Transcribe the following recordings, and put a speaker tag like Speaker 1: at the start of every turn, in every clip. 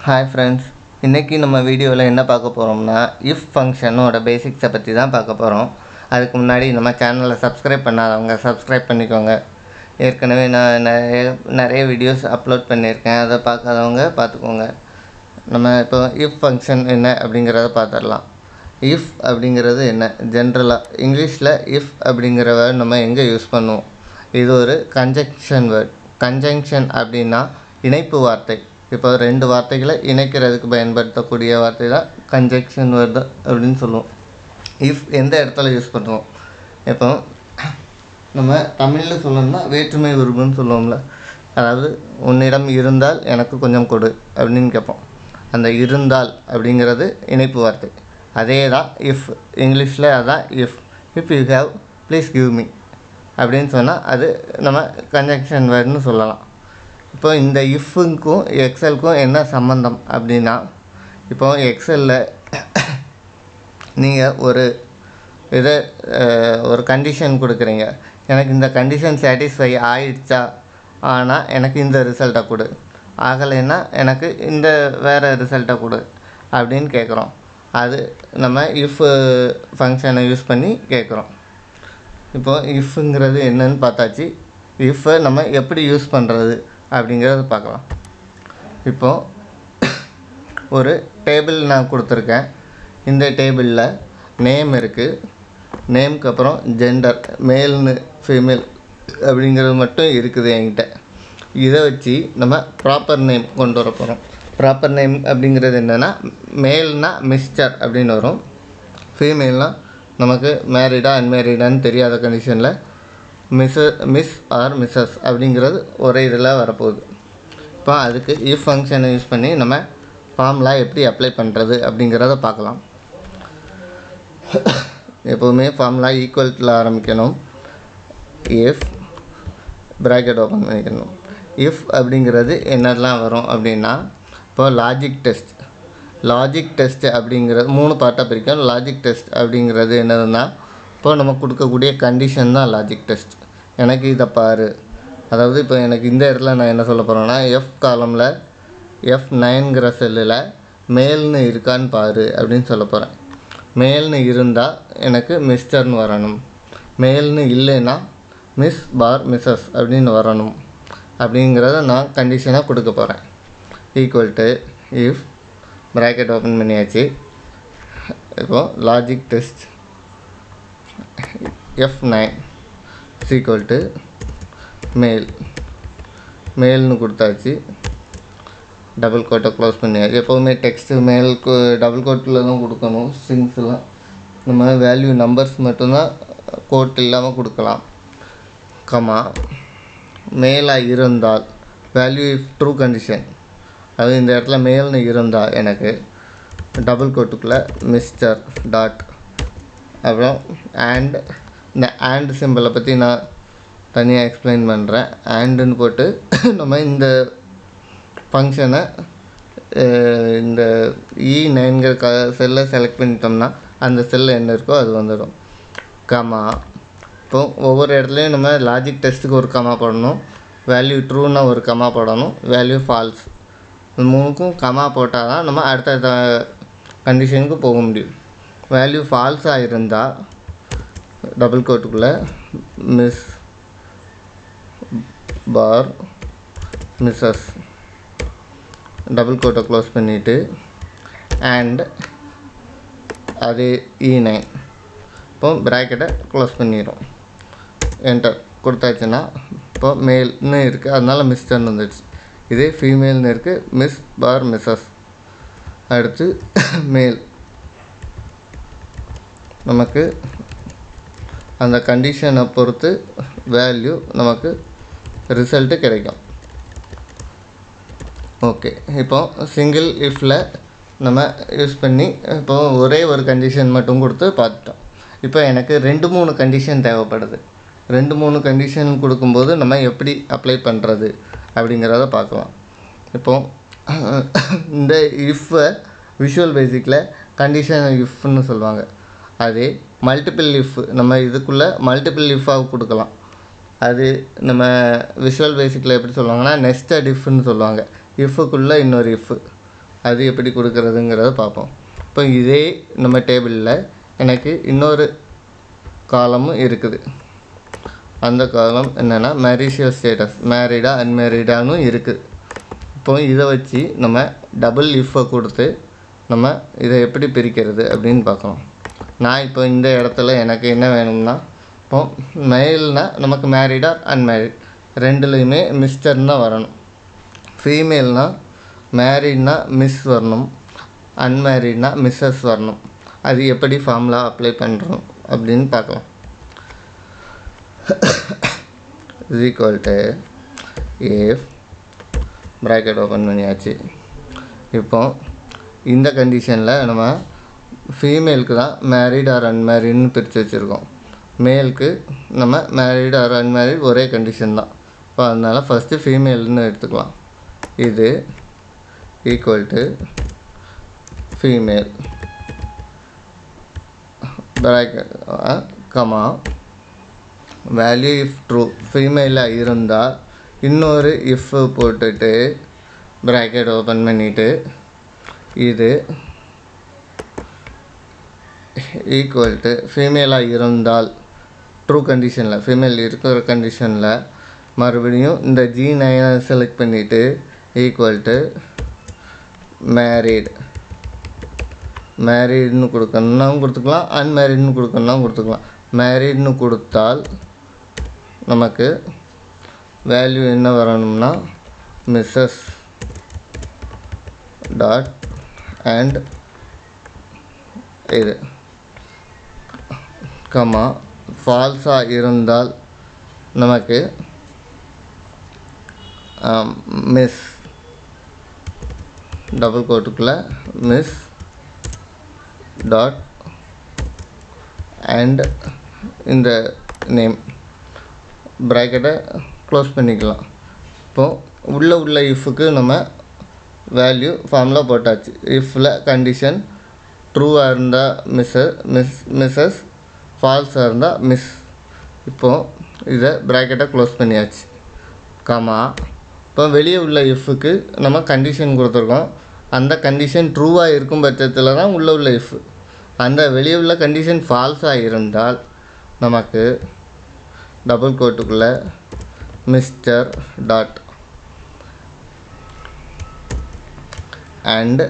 Speaker 1: Hi friends, இன்றைக்கி நம்ம வீடியோவில் என்ன பார்க்க போகிறோம்னா இஃப் ஃபங்க்ஷனோட பேசிக்ஸை பற்றி தான் பார்க்க போகிறோம். அதுக்கு முன்னாடி நம்ம சேனலை சப்ஸ்கிரைப் பண்ணாதவங்க சப்ஸ்கிரைப் பண்ணிக்கோங்க. ஏற்கனவே நான் நிறைய வீடியோஸ் அப்லோட் பண்ணியிருக்கேன், அதை பார்க்காதவங்க பார்த்துக்கோங்க. நம்ம இப்போ இஃப் ஃபங்க்ஷன் என்ன அப்படிங்கிறத பார்த்துடலாம். இஃப் அப்படிங்கிறது என்ன? ஜென்ரலாக இங்கிலீஷில் இஃப் அப்படிங்கிற வேர்ட் நம்ம எங்கே யூஸ் பண்ணுவோம்? இது ஒரு கன்ஜங்ஷன் வேர்ட். கன்ஜங்ஷன் அப்படின்னா இணைப்பு வார்த்தை. இப்போ ரெண்டு வார்த்தைகளை இணைக்கிறதுக்கு பயன்படுத்தக்கூடிய வார்த்தை தான் கன்ஜங்ஷன் வேர்டு அப்படின்னு சொல்லுவோம். இஃப் எந்த இடத்துல யூஸ் பண்ணுவோம்? இப்போ நம்ம தமிழில் சொல்லணும்னா வேற்றுமை உருபுன்னு சொல்லுவோம்ல. அதாவது உன்னிடம் இருந்தால் எனக்கு கொஞ்சம் கொடு அப்படின்னு கேட்போம். அந்த இருந்தால் அப்படிங்கிறது இணைப்பு வார்த்தை. அதே தான் இஃப். இங்கிலீஷில் அதான் if. If you have please give me அப்படின்னு சொன்னால் அது நம்ம கன்ஜங்ஷன் வேர்டுன்னு சொல்லலாம். இப்போ இந்த இஃப்க்கும் எக்ஸலுக்கும் என்ன சம்மந்தம் அப்படின்னா, இப்போ எக்ஸலில் நீங்கள் ஒரு கண்டிஷன் கொடுக்குறீங்க. எனக்கு இந்த கண்டிஷன் சாட்டிஸ்ஃபை ஆகிடுச்சா, ஆனால் எனக்கு இந்த ரிசல்ட்டை கொடு, ஆகலைன்னா எனக்கு இந்த வேறு ரிசல்ட்டை கொடு அப்படின்னு கேட்குறோம். அது நம்ம இஃப் ஃபங்க்ஷனை யூஸ் பண்ணி கேட்குறோம். இப்போது இஃப்ங்கிறது என்னன்னு பார்த்தாச்சு. இஃப்பை நம்ம எப்படி யூஸ் பண்ணுறது அப்படிங்கிறத பார்க்கலாம். இப்போது ஒரு டேபிள் நான் கொடுத்துருக்கேன். இந்த டேபிளில் நேம் இருக்குது. நேமுக்கு அப்புறம் ஜெண்டர், மேல்னு ஃபீமேல் அப்படிங்கிறது மட்டும் இருக்குது என்கிட்ட. இதை வச்சு நம்ம ப்ராப்பர் நேம் கொண்டு வர போகிறோம். ப்ராப்பர் நேம் அப்படிங்கிறது என்னென்னா, மேல்னால் மிஸ்டர் அப்படின்னு வரும். ஃபீமேல்னால் நமக்கு மேரிடா அன்மேரிடான்னு தெரியாத கண்டிஷனில் மிஸ் ஆர் மிஸ்ஸஸ் அப்படிங்கிறது ஒரே இதில் வரப்போகுது. இப்போ அதுக்கு இஃப் ஃபங்க்ஷனை யூஸ் பண்ணி நம்ம ஃபார்முலா எப்படி அப்ளை பண்ணுறது அப்படிங்கிறத பார்க்கலாம். எப்போவுமே ஃபார்முலா ஈக்குவல்ட்டில் ஆரம்பிக்கணும். இஃப் ப்ராக்கெட் ஓப்பன் பண்ணிக்கணும். இஃப் அப்படிங்கிறது என்னெல்லாம் வரும் அப்படின்னா, இப்போ லாஜிக் டெஸ்ட் அப்படிங்கிறது 3 பார்ட்டாக பிரிக்கும். லாஜிக் டெஸ்ட் அப்படிங்கிறது என்னதுன்னா, இப்போ நம்ம கொடுக்கக்கூடிய கண்டிஷன் தான் லாஜிக் டெஸ்ட். எனக்கு இதை பாரு, அதாவது இப்போ எனக்கு இந்த இடத்துல நான் என்ன சொல்ல போகிறேன்னா, எஃப் காலமில் F9ங்கிற செல்லில் மேல்னு இருக்கான்னு பாரு அப்படின்னு சொல்ல போகிறேன். மேல்னு இருந்தால் எனக்கு மிஸ்டர்னு வரணும், மேல்னு இல்லைன்னா மிஸ் பார் மிஸ்ஸஸ் அப்படின்னு வரணும் அப்படிங்கிறத நான் கண்டிஷனாக கொடுக்க போகிறேன். Equal to if bracket open பண்ணியாச்சு. இப்போது logic test F9 equal to மேல்னு கொடுத்தாச்சு. டபுள் கோட்டை க்ளோஸ் பண்ணியாச்சு. எப்போவுமே டெக்ஸ்ட்டு மேலுக்கு டபுள் கோட்டில் தான் கொடுக்கணும். ஸ்ட்ரிங்ஸ்லாம் நம்ம வேல்யூ நம்பர்ஸ் மட்டும்தான் கோட் இல்லாமல் கொடுக்கலாம். கமா மேலாக இருந்தால் வேல்யூ இஃப் ட்ரூ கண்டிஷன், அது இந்த இடத்துல மேல்னு இருந்தால் எனக்கு டபுள் கோட்டுக்குள்ளே மிஸ்டர் டாட், அப்புறம் அண்ட். இந்த ஆண்ட் சிம்பிளை பற்றி நான் தனியாக எக்ஸ்பிளைன் பண்ணுறேன். ஆண்டுன்னு போட்டு நம்ம இந்த ஃபங்க்ஷனை இந்த E9ங்கிற செல்லை செலக்ட் பண்ணிட்டோம்னா அந்த செல்லில் என்ன இருக்கோ அது வந்துடும். கமா இப்போ ஒவ்வொரு இடத்துலையும் நம்ம லாஜிக் டெஸ்ட்டுக்கு ஒரு கமா போடணும், வேல்யூ ட்ரூன்னா ஒரு கமா போடணும், வேல்யூ ஃபால்ஸ், இந்த 3க்கும் கமா போட்டால் தான் நம்ம அடுத்த கண்டிஷனுக்கு போக முடியும். வேல்யூ ஃபால்ஸாக இருந்தால் டபுள் கோட்டுக்குள்ளே மிஸ் பார் மிஸ்ஸஸ் டபுள் கோட்டை க்ளோஸ் பண்ணிவிட்டு அண்ட் அது E9. இப்போ ப்ராக்கெட்டை க்ளோஸ் பண்ணிடும். என்டர் கொடுத்தாச்சுன்னா இப்போ மேல்னு இருக்குது, அதனால் மிஸ்டர்னு வந்துடுச்சு. இதே ஃபீமேல்னு இருக்குது, மிஸ் பார் மிஸ்ஸஸ். அடுத்து மேல், நமக்கு அந்த கண்டிஷனை பொறுத்து வேல்யூ நமக்கு ரிசல்ட்டு கிடைக்கும். ஓகே, இப்போ சிங்கிள் இஃப்பில் நம்ம யூஸ் பண்ணி இப்போ ஒரே ஒரு கண்டிஷன் மட்டும் கொடுத்து பார்த்துட்டோம். இப்போ எனக்கு 2-3 கண்டிஷன் தேவைப்படுது. 2-3 கண்டிஷன் கொடுக்கும்போது நம்ம எப்படி அப்ளை பண்ணுறது அப்படிங்கிறத பார்க்கலாம். இப்போது இந்த இஃப்பை விஷுவல் பேசிக்கில் கண்டிஷன் இஃப்னு சொல்லுவாங்க. அதே மல்டிபிள் இஃப் நம்ம இதுக்குள்ளே மல்டிபிள் இஃப்பாக கொடுக்கலாம். அது நம்ம விஷுவல் பேசிக்கில் எப்படி சொல்லுவாங்கன்னா நெஸ்டட் இஃப்னு சொல்லுவாங்க. இஃப்புக்குள்ளே இன்னொரு இஃப்பு. அது எப்படி கொடுக்குறதுங்கிறத பார்ப்போம். இப்போ இதே நம்ம டேபிளில் எனக்கு இன்னொரு காலமும் இருக்குது. அந்த காலம் என்னென்னா மேரிஷியல் ஸ்டேட்டஸ், மேரிடா அன்மேரிடான்னு இருக்குது. இப்போ இதை வச்சு நம்ம டபுள் இஃப்பை கொடுத்து நம்ம இதை எப்படி பிரிக்கிறது அப்படின்னு பார்க்கலாம். நான் இப்போ இந்த இடத்துல எனக்கு என்ன வேணும்னா, இப்போ மேல்னால் நமக்கு மேரிடா அன்மேரிட் ரெண்டுலேயுமே மிஸ்டர்னு தான் வரணும். ஃபீமேல்னால் மேரிட்னா மிஸ் வரணும், அன்மேரிட்னா மிஸ்ஸஸ் வரணும். அது எப்படி ஃபார்முலா அப்ளை பண்ணுறோம் அப்படின்னு பார்க்கலாம். Is equal to if bracket open பண்ணியாச்சு. இப்போ இந்த கண்டிஷனில் நம்ம ஃபீமேலுக்கு தான் மேரிட் ஆர் அன்மேரிட்னு பிரித்து வச்சுருக்கோம். மேலுக்கு நம்ம மேரிட் ஆர் அன்மேரிட் ஒரே கண்டிஷன் தான். இப்போ அதனால் ஃபஸ்ட்டு ஃபீமேல்னு எடுத்துக்கலாம். இது equal to female bracket comma value if true ஃபீமேலாக இருந்தால் இன்னொரு இஃப் போட்டுட்டு ப்ராக்கெட் ஓப்பன் பண்ணிவிட்டு இது ஈக்குவல் டு ஃபீமேலாக இருந்தால் ட்ரூ கண்டிஷனில் ஃபீமேல் இருக்கிற கண்டிஷனில் மறுபடியும் இந்த G9 செலக்ட் பண்ணிவிட்டு ஈக்குவல் டு மேரீட்னு கொடுக்கணுன்னாவும் கொடுத்துக்கலாம், அன்மேரிட்னு கொடுக்கணுன்னாவும் கொடுத்துக்கலாம். மேரீட்னு கொடுத்தால் நமக்கு வேல்யூ என்ன வரணும்னா மிஸ்ஸஸ் டாட் அண்ட் இது கமா ஃபால்ஸாக இருந்தால் நமக்கு மிஸ் டபுள் கோட்டுக்குள்ளே மிஸ் டாட் அண்ட் இந்த நேம் ப்ராக்கெட்டை க்ளோஸ் பண்ணிக்கலாம். இப்போது உள்ள இஃப்க்கு நம்ம வேல்யூ ஃபார்முலா போட்டாச்சு. இஃப்பில் கண்டிஷன் ட்ரூவாக இருந்தால் மிஸ்ஸஸ், ஃபால்ஸாக இருந்தால் மிஸ். இப்போது இதை ப்ராக்கெட்டை க்ளோஸ் பண்ணியாச்சு. கமா இப்போ வெளியே உள்ள இஃப்க்கு நம்ம கண்டிஷன் கொடுத்துருக்கோம். அந்த கண்டிஷன் ட்ரூவாக இருக்கும் பட்சத்தில் தான் உள்ள இஃப். அந்த வெளியே உள்ள கண்டிஷன் ஃபால்ஸாக இருந்தால் நமக்கு டபுள் கோட்டுக்குள்ளே மிஸ்டர் டாட் அண்ட்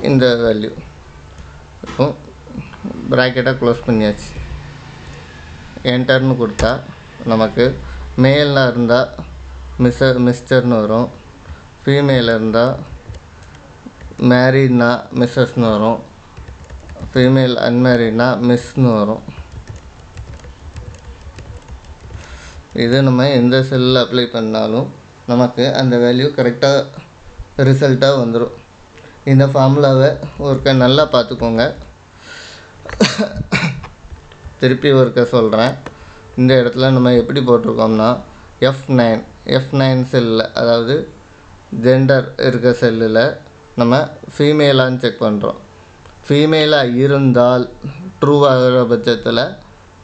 Speaker 1: இந்த வேல்யூ. இப்போ ப்ராக்கெட்டை க்ளோஸ் பண்ணியாச்சு. என்டர்னு கொடுத்தா நமக்கு மேல்னா இருந்தால் மிஸ்டர்னு வரும், ஃபீமேலில் இருந்தால் மேரீட்னா மிஸ்ஸஸ்னு வரும், ஃபீமேல் அன்மேரீட்னா மிஸ்னு வரும். இது நம்ம எந்த செல்லில் அப்ளை பண்ணாலும் நமக்கு அந்த வேல்யூ கரெக்டாக ரிசல்ட்டாக வந்துடும். இந்த ஃபார்முலாவை ஒருக்க நல்லா பார்த்துக்கோங்க. திருப்பி ஒருக்க சொல்கிறேன். இந்த இடத்துல நம்ம எப்படி போட்டிருக்கோம்னா F9 செல்லில், அதாவது ஜெண்டர் இருக்க செல்லில் நம்ம ஃபீமேலான்னு செக் பண்ணுறோம். ஃபீமேலாக இருந்தால் ட்ரூவாகிற பட்சத்தில்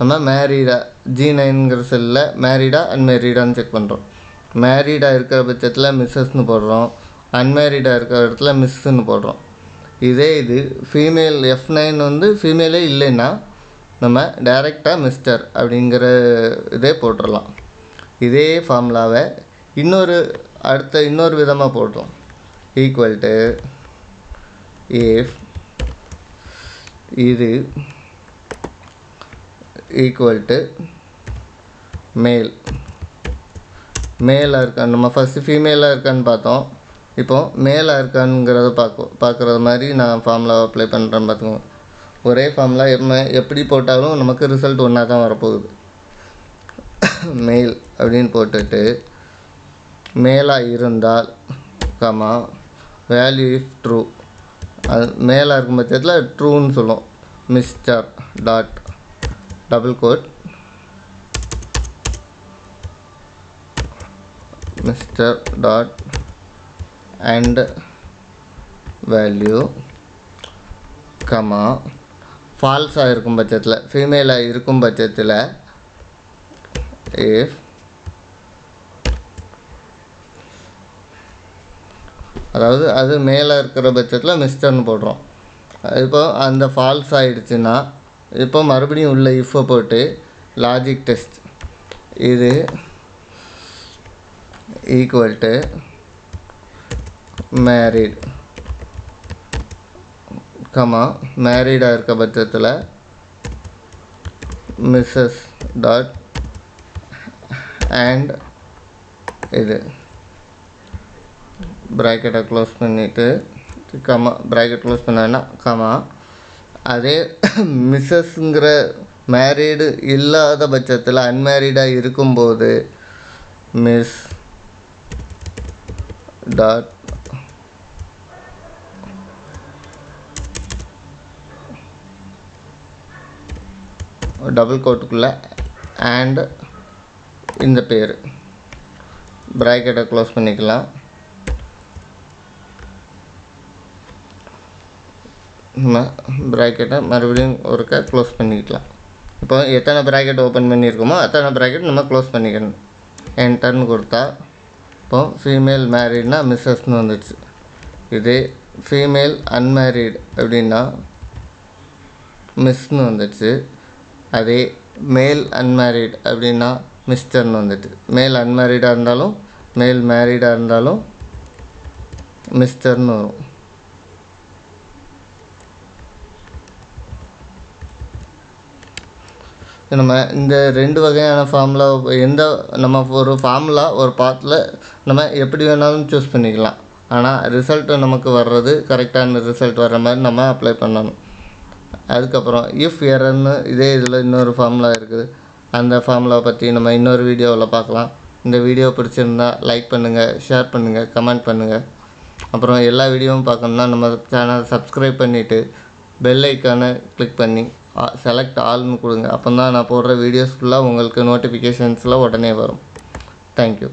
Speaker 1: நம்ம மேரீடா G9ங்கிற செல்லில் மேரீடா அன்மேரீடான்னு செக் பண்ணுறோம். மேரீடாக இருக்கிற பட்சத்தில் மிஸ்ஸஸ்னு போடுறோம், அன்மேரீடாக இருக்கிற இடத்துல மிஸ்ஸுன்னு போடுறோம். இதே இது ஃபீமேல் F9 வந்து ஃபீமேலே இல்லைன்னா நம்ம டைரெக்டாக மிஸ்டர் அப்படிங்கிற இதே போட்டுடலாம். இதே ஃபார்முலாவை இன்னொரு விதமாக போடுறோம். ஈக்குவல் டு இஃப் இது ஈக்குவல் டு மேலாக இருக்கான்னு நம்ம ஃபஸ்ட்டு ஃபீமேலாக இருக்கான்னு பார்த்தோம். இப்போது மேலாக இருக்கானுங்கிறத பார்க்குறது மாதிரி நான் ஃபார்முலாவை அப்ளை பண்ணுறேன்னு பார்த்துக்கோங்க. ஒரே ஃபார்முலா எப்படி போட்டாலும் நமக்கு ரிசல்ட் ஒன்றா தான் வரப்போகுது. மெயில் அப்படின்னு போட்டுட்டு மேலாக இருந்தால் கமா வேல்யூ இஃப் ட்ரூ, அது மேலாக இருக்கும் பட்சத்தில் ட்ரூன்னு சொல்லும். Mr dot double quote Mr dot and value comma ஃபால்ஸாக இருக்கும் பட்சத்தில், ஃபீமேலாக இருக்கும் பட்சத்தில் இஃப் அதாவது அது மேலே இருக்கிற பட்சத்தில் மிஸ்டர்னு போடுறோம். இப்போ அந்த ஃபால்ஸ் ஆகிடுச்சுன்னா இப்போ மறுபடியும் உள்ள இஃப்பை போட்டு லாஜிக் டெஸ்ட் இது ஈக்குவல் டு மேரிட் மேரிடாக இருக்க பட்சத்தில் மிஸ்ஸஸ் டாட் அண்ட் இது ப்ராக்கெட்டை க்ளோஸ் பண்ணிவிட்டு ப்ராக்கெட் க்ளோஸ் பண்ணா அதே மிஸ்ஸஸ்ங்கிற மேரீடு இல்லாத பட்சத்தில் அன்மேரீடாக இருக்கும்போது மிஸ் டாட் டபுள் கோட்டுக்குள்ளே அண்ட் இந்த பேர் ப்ராக்கெட்டை க்ளோஸ் பண்ணிக்கலாம். நம்ம ப்ராக்கெட்டை மறுபடியும் ஒருக்கா க்ளோஸ் பண்ணிக்கலாம். இப்போ எத்தனை ப்ராக்கெட் ஓப்பன் பண்ணியிருக்கோமோ அத்தனை ப்ராக்கெட் நம்ம க்ளோஸ் பண்ணிக்கணும். என்டர்னு கொடுத்தா இப்போது ஃபீமேல் மேரீட்னா மிஸ்ஸஸ்னு வந்துடுச்சு. இதே ஃபீமேல் அன்மேரீட் அப்படின்னா மிஸ்ன்னு வந்துடுச்சு. அதே மேல் அன்மேரீட் அப்படின்னா மிஸ்டர்னு வந்துட்டு. மேல் அன்மேரீடாக இருந்தாலும் மேல் மேரீடாக இருந்தாலும் மிஸ்டர்னு வரும். நம்ம இந்த 2 வகையான ஃபார்முலா நம்ம ஒரு ஃபார்முலா ஒரு பாத்தில் நம்ம எப்படி வேணாலும் சூஸ் பண்ணிக்கலாம். ஆனால் ரிசல்ட்டு நமக்கு வர்றது கரெக்டான ரிசல்ட் வர்ற மாதிரி நம்ம அப்ளை பண்ணணும். அதுக்கப்புறம் இஃப் எரர்னு இதே இதில் இன்னொரு ஃபார்முலா இருக்குது. அந்த ஃபார்முலா பற்றி நம்ம இன்னொரு வீடியோவில் பார்க்கலாம். இந்த வீடியோ பிடிச்சிருந்தா லைக் பண்ணுங்கள், ஷேர் பண்ணுங்கள், கமெண்ட் பண்ணுங்கள். அப்புறம் எல்லா வீடியோவும் பார்க்கணுன்னா நம்ம சேனல் சப்ஸ்கிரைப் பண்ணிவிட்டு பெல் ஐக்கானை கிளிக் பண்ணி செலக்ட் ஆல்னு கொடுங்க. அப்போ தான் நான் போடுற வீடியோஸ் ஃபுல்லாக உங்களுக்கு நோட்டிஃபிகேஷன்ஸில் உடனே வரும். தேங்க்யூ.